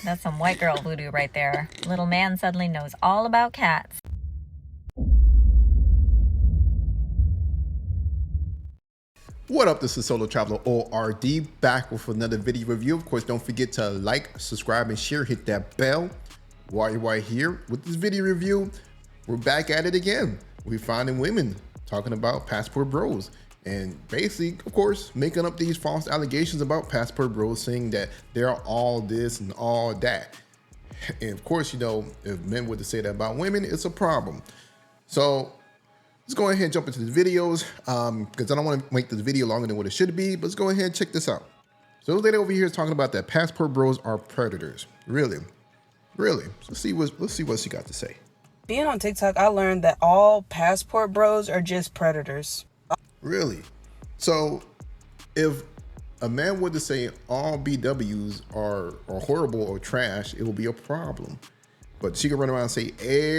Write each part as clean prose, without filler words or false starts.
That's some white girl voodoo right there. Little man suddenly knows all about cats. What up, this is Solo Traveler ORD back with another video review. Of course, don't forget to like, subscribe, and share. Hit that bell. While you're right here with this video review, we're back at it again. We're finding women talking about passport bros and basically, of course, making up these false allegations about passport bros, saying that they're all this and all that. And of course, you know, if men were to say that about women, it's a problem. So let's go ahead and jump into the videos because I don't want to make this video longer than what it should be, but let's go ahead and check this out. So this lady over here is talking about that passport bros are predators. Really? So let's see what she got to say. Being on TikTok, I learned that all passport bros are just predators. Really? So if a man were to say all BWs are horrible or trash, it will be a problem. But she can run around and say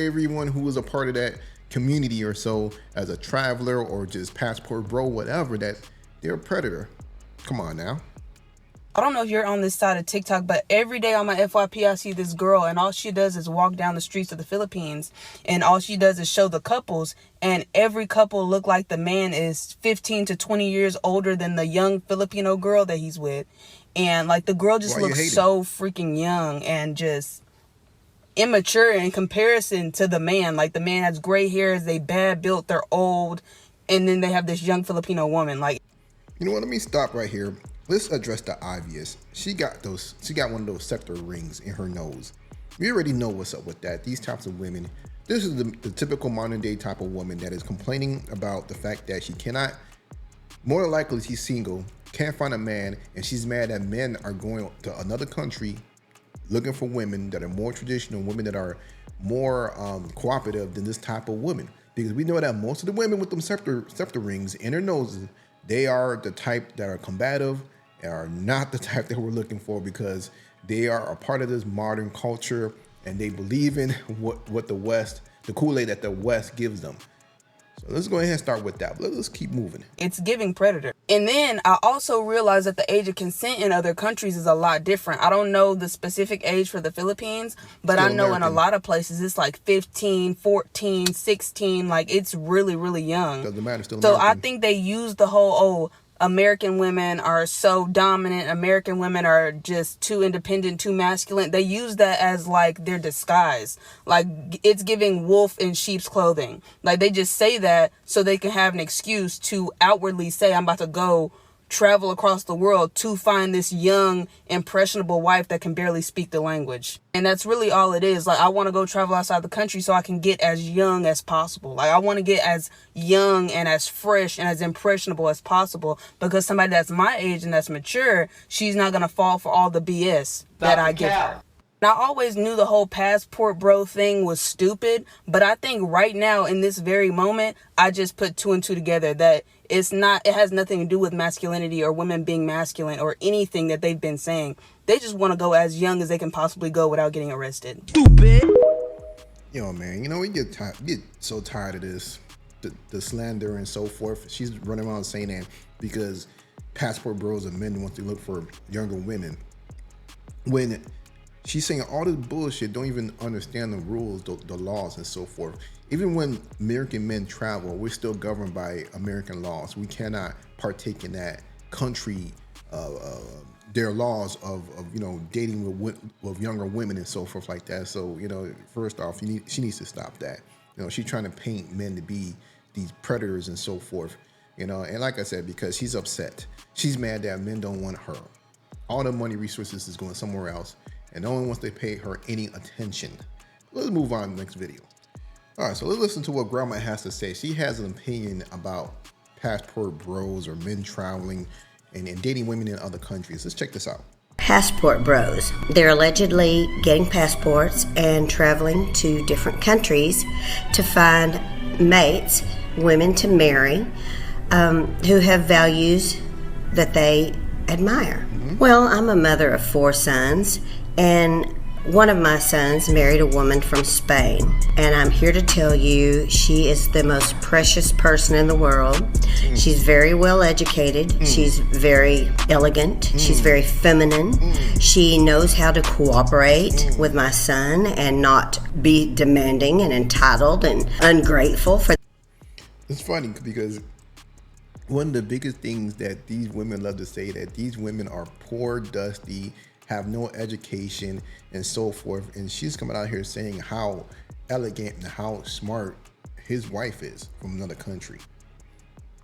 everyone who is a part of that community or so, as a traveler or just passport bro, whatever, that they're a predator. Come on now. I don't know if you're on this side of TikTok, but every day on my FYP, I see this girl and all she does is walk down the streets of the Philippines and all she does is show the couples, and every couple look like the man is 15 to 20 years older than the young Filipino girl that he's with. And like the girl just looks so freaking young and just immature in comparison to the man. Like the man has gray hairs, they bad built, they're old, and then they have this young Filipino woman. Like, you know what, let me stop right here. Let's address the obvious. She got one of those scepter rings in her nose. We already know what's up with that. These types of women, this is the typical modern day type of woman that is complaining about the fact that she cannot, more than likely she's single, can't find a man, and she's mad that men are going to another country looking for women that are more traditional, women that are more cooperative than this type of woman. Because we know that most of the women with them scepter rings in their noses, they are the type that are combative, are not the type that we're looking for, because they are a part of this modern culture and they believe in what the West, the Kool-Aid that the West gives them. So let's go ahead and start with that. Let's keep moving. It's giving predator. And then I also realized that the age of consent in other countries is a lot different. I don't know the specific age for the Philippines, but Still I know American. in a lot of places it's like 15, 14, 16. Like it's really, really young. Doesn't matter, still So American. I think they use the whole, American women are so dominant, American women are just too independent, too masculine. They use that as like their disguise. Like it's giving wolf in sheep's clothing. Like they just say that so they can have an excuse to outwardly say, I'm about to go travel across the world to find this young, impressionable wife that can barely speak the language. And that's really all it is. Like I want to go travel outside the country so I can get as young as possible. Like I want to get as young and as fresh and as impressionable as possible, because somebody that's my age and that's mature, she's not going to fall for all the BS that I give her. And I always knew the whole passport bro thing was stupid, but I think right now in this very moment, I just put two and two together that it has nothing to do with masculinity or women being masculine or anything that they've been saying. They just want to go as young as they can possibly go without getting arrested. Stupid. Yo, man, you know, we get so tired of this, the slander and so forth. She's running around saying that because passport bros and men want to look for younger women, when she's saying all this bullshit, don't even understand the rules, the laws and so forth. Even when American men travel, we're still governed by American laws. We cannot partake in that country, their laws of you know, dating with younger women and so forth like that. So, you know, first off, she needs to stop that. You know, she's trying to paint men to be these predators and so forth. You know, and like I said, because she's upset. She's mad that men don't want her. All the money resources is going somewhere else, and no one wants to pay her any attention. Let's move on to the next video. All right, so let's listen to what Grandma has to say. She has an opinion about passport bros or men traveling and dating women in other countries. Let's check this out. Passport bros. They're allegedly getting passports and traveling to different countries to find mates, women to marry, who have values that they admire. Well, I'm a mother of 4 sons, and One of my sons married a woman from Spain, and I'm here to tell you she is the most precious person in the world. She's very well educated. She's very elegant. She's very feminine. She knows how to cooperate with my son and not be demanding and entitled and ungrateful for. It's funny because one of the biggest things that these women love to say, that these women are poor, dusty, have no education, and so forth. And she's coming out here saying how elegant and how smart his wife is from another country.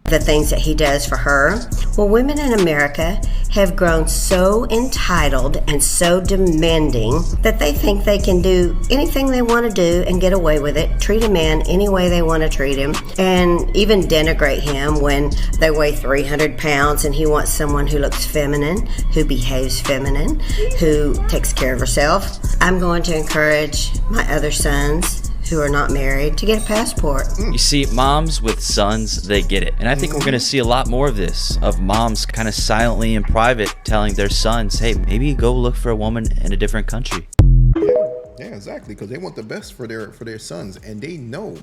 The things that he does for her. Well, women in America have grown so entitled and so demanding that they think they can do anything they want to do and get away with it, treat a man any way they want to treat him, and even denigrate him when they weigh 300 pounds and he wants someone who looks feminine, who behaves feminine, who takes care of herself. I'm going to encourage my other sons who are not married to get a passport. You see, moms with sons, they get it. And I think we're going to see a lot more of this, of moms kind of silently in private telling their sons, hey, maybe go look for a woman in a different country. Yeah, exactly, because they want the best for their sons, and they know.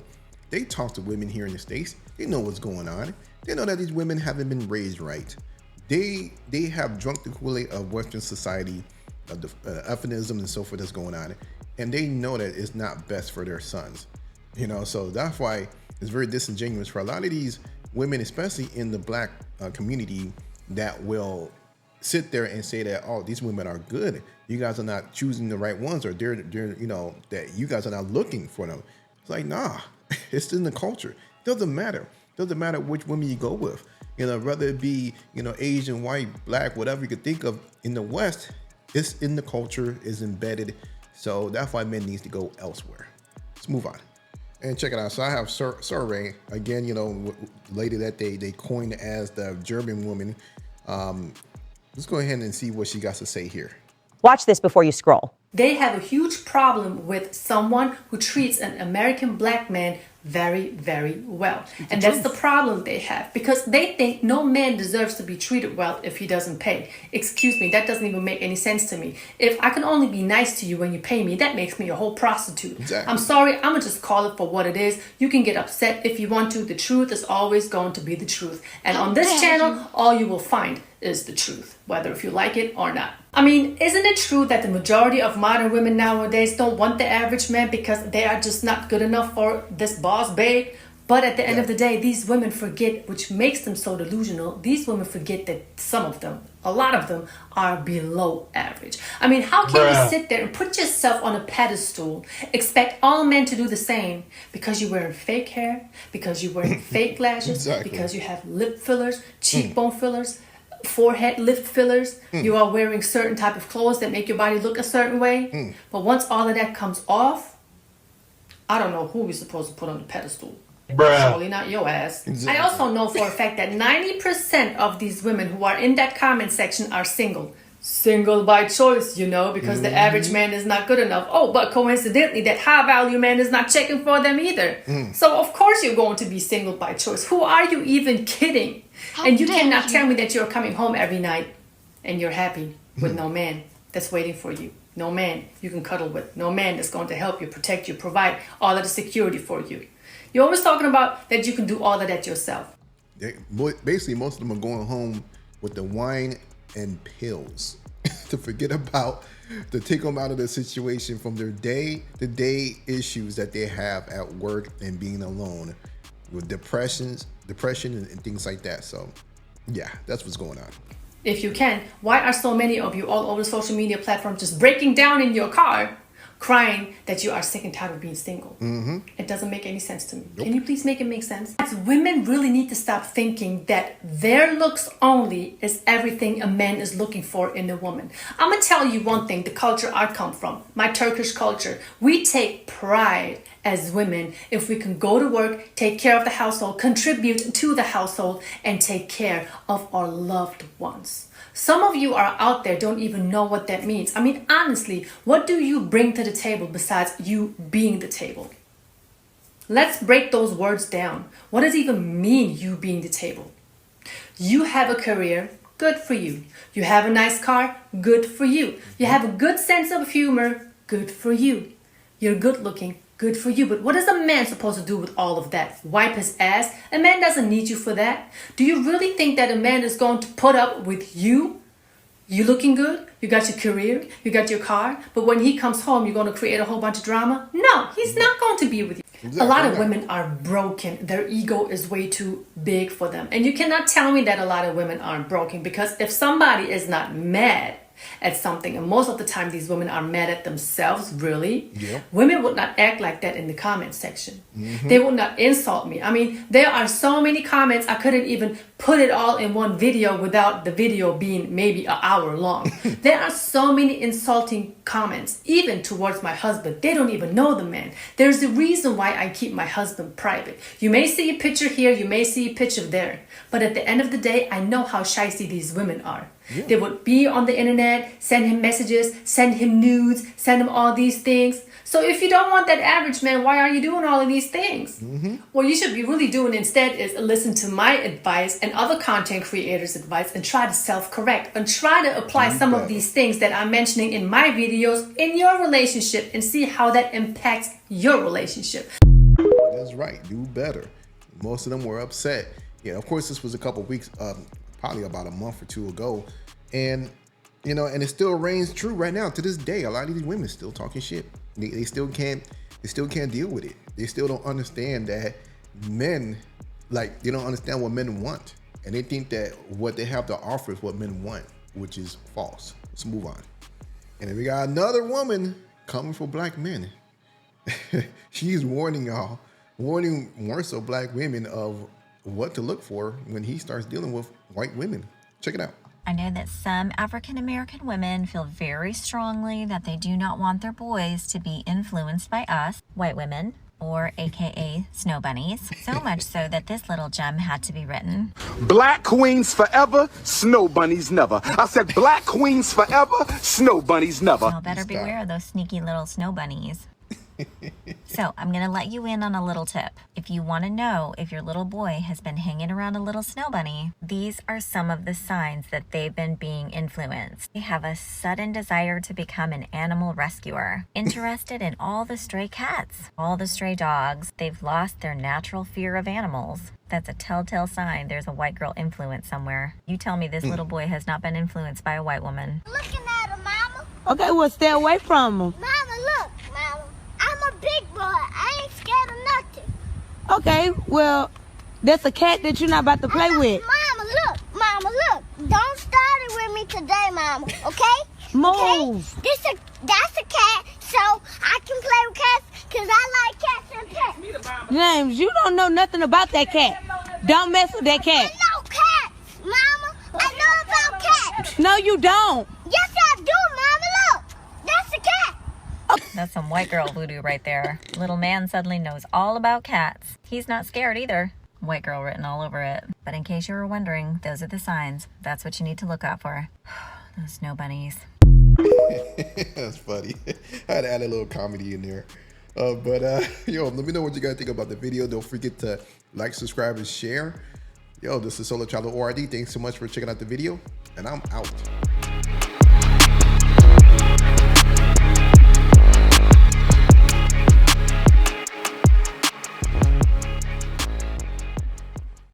They talk to women here in the States. They know what's going on. They know that these women haven't been raised right. They have drunk the Kool-Aid of Western society, of the euphemism and so forth that's going on. And they know that it's not best for their sons, you know. So that's why it's very disingenuous for a lot of these women, especially in the black community, that will sit there and say that, oh, these women are good. You guys are not choosing the right ones, or they're you know, that you guys are not looking for them. It's like, nah, it's in the culture. Doesn't matter. Doesn't matter which women you go with. You know, whether it be, you know, Asian, white, black, whatever you could think of in the West, it's in the culture, is embedded. So that's why men needs to go elsewhere. Let's move on and check it out. So I have Survey again, you know, lady that they coined as the German woman. Let's go ahead and see what she got to say here. Watch this before you scroll. They have a huge problem with someone who treats an American black man very, very well. And that's the problem they have, because they think no man deserves to be treated well if he doesn't pay. Excuse me, that doesn't even make any sense to me. If I can only be nice to you when you pay me, that makes me a whole prostitute. Exactly. I'm sorry, I'm gonna just call it for what it is. You can get upset if you want to. The truth is always going to be the truth. And on this channel, all you will find is the truth, whether if you like it or not. I mean, isn't it true that the majority of modern women nowadays don't want the average man because they are just not good enough for this boss babe? But at the end of the day, these women forget, which makes them so delusional, these women forget that some of them, a lot of them, are below average. I mean, how can you sit there and put yourself on a pedestal, expect all men to do the same, because you're wearing fake hair, because you're wearing fake lashes, because you have lip fillers, cheekbone fillers, forehead lift fillers, you are wearing certain type of clothes that make your body look a certain way. But once all of that comes off, I don't know who we're supposed to put on the pedestal. Surely not your ass. I also know for a fact that 90% of these women who are in that comment section are single. Single by choice, you know, because the average man is not good enough. Oh, but coincidentally, that high value man is not checking for them either. So of course you're going to be single by choice. Who are you even kidding? And you cannot tell me that you're coming home every night and you're happy with no man that's waiting for you. No man you can cuddle with. No man that's going to help you, protect you, provide all of the security for you. You're always talking about that you can do all of that yourself. Basically, most of them are going home with the wine and pills to forget about, to take them out of the situation from their day-to-day issues that they have at work and being alone with depression and things like that. So yeah, that's what's going on. If you can, why are so many of you all over social media platforms just breaking down in your car crying that you are sick and tired of being single? It doesn't make any sense to me. Can you please make it make sense? As women really need to stop thinking that their looks only is everything a man is looking for in a woman. I'm gonna tell you one thing, the culture I come from, my Turkish culture, we take pride as women if we can go to work, take care of the household, contribute to the household, and take care of our loved ones. Some of you are out there don't even know what that means. I mean, honestly, what do you bring to the table besides you being the table? Let's break those words down. What does it even mean, you being the table? You have a career, good for you. You have a nice car, good for you. You have a good sense of humor, good for you. You're good looking, good for you. But what is a man supposed to do with all of that? Wipe his ass? A man doesn't need you for that. Do you really think that a man is going to put up with you? You looking good, you got your career, you got your car, but when he comes home, you're going to create a whole bunch of drama? No, he's not going to be with you. Exactly. A lot of women are broken. Their ego is way too big for them. And you cannot tell me that a lot of women aren't broken, because if somebody is not mad at something, and most of the time these women are mad at themselves, really, women would not act like that in the comment section. They would not insult me. I mean, there are so many comments, I couldn't even put it all in one video without the video being maybe an hour long. There are so many insulting comments, even towards my husband. They don't even know the man. There's a reason why I keep my husband private. You may see a picture here, you may see a picture there, but at the end of the day, I know how shicey these women are. They would be on the internet, send him messages, send him nudes, send him all these things. So if you don't want that average man, why are you doing all of these things? What you should be really doing instead is listen to my advice and other content creators' advice and try to self-correct and try to apply some of these things that I'm mentioning in my videos in your relationship and see how that impacts your relationship. That's right. Do better. Most of them were upset. Yeah, of course, this was a couple weeks, probably about a month or two ago. And, you know, and it still reigns true right now to this day. A lot of these women still talking shit. They still can't deal with it. They still don't understand that men, like, they don't understand what men want. And they think that what they have to offer is what men want, which is false. Let's move on. And then we got another woman coming for black men. She's warning y'all, warning more so black women of what to look for when he starts dealing with white women. Check it out. I know that some African American women feel very strongly that they do not want their boys to be influenced by us, white women, or AKA snow bunnies. So much so that this little gem had to be written. Black queens forever, snow bunnies never. I said black queens forever, snow bunnies never. Y'all better beware of those sneaky little snow bunnies. So I'm going to let you in on a little tip. If you want to know if your little boy has been hanging around a little snow bunny, these are some of the signs that they've been being influenced. They have a sudden desire to become an animal rescuer, interested in all the stray cats, all the stray dogs. They've lost their natural fear of animals. That's a telltale sign there's a white girl influence somewhere. You tell me this little boy has not been influenced by a white woman. Looking at him, Mama. Okay, well, stay away from him. Mama, look, Mama. I'm a big boy. I ain't scared of nothing. Okay, well, that's a cat that you're not about to play with. Mama, look. Don't start it with me today, Mama, okay? Move. Okay? That's a cat, so I can play with cats because I like cats and pets. James, you don't know nothing about that cat. Don't mess with that cat. I know cats, Mama. I know about cats. No, you don't. Yes, I do, Mama. Look. That's a cat. That's some white girl voodoo right there. Little man suddenly knows all about cats. He's not scared either. White girl written all over it. But in case you were wondering, those are the signs. That's what you need to look out for. Those snow bunnies. That's funny. I had to add a little comedy in there. Yo, let me know what you guys think about the video. Don't forget to like, subscribe, and share. Yo, this is Solo Chalo ORD. Thanks so much for checking out the video, and I'm out.